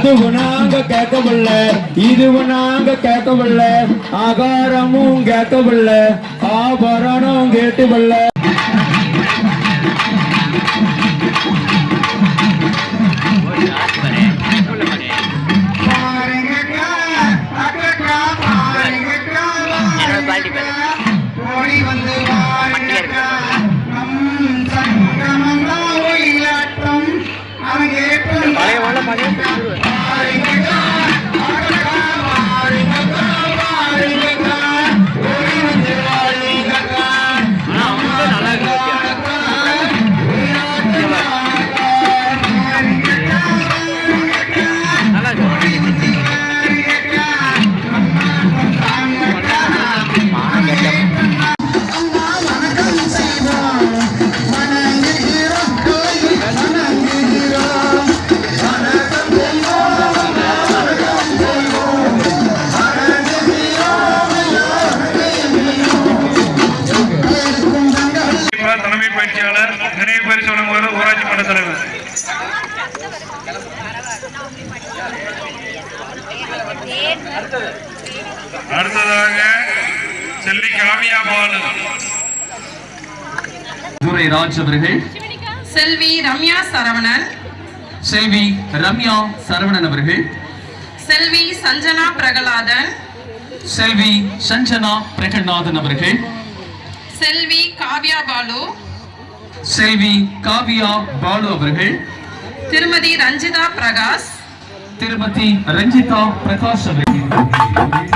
அதுவும் நாங்க கேட்கவில்லை, இதுவும் நாங்க கேட்கவில்லை, ஆகாரமும் கேட்கவில்லை, ஆபரணம் கேட்டுவில்லை. தலைமை பயிற்சியாளர், நினைவு பரிசு வழங்குவார் ஊராட்சி மன்ற தலைவர். அடுத்ததாக செல்வி காவியா பாலு, ராஜ் அவர்கள், செல்வி ரம்யா சரவணன், செல்வி ரம்யா சரவணன் அவர்கள், செல்வி சஞ்சனா பிரகலாதன், செல்வி சஞ்சனா பிரகநாதன் அவர்கள், செல்வி காவ்யா பாலு, செல்வி காவியா பாலு அவர்கள், திருமதி ரஞ்சிதா பிரகாஷ், திருமதி ரஞ்சிதா பிரகாஷ் அவர்கள்.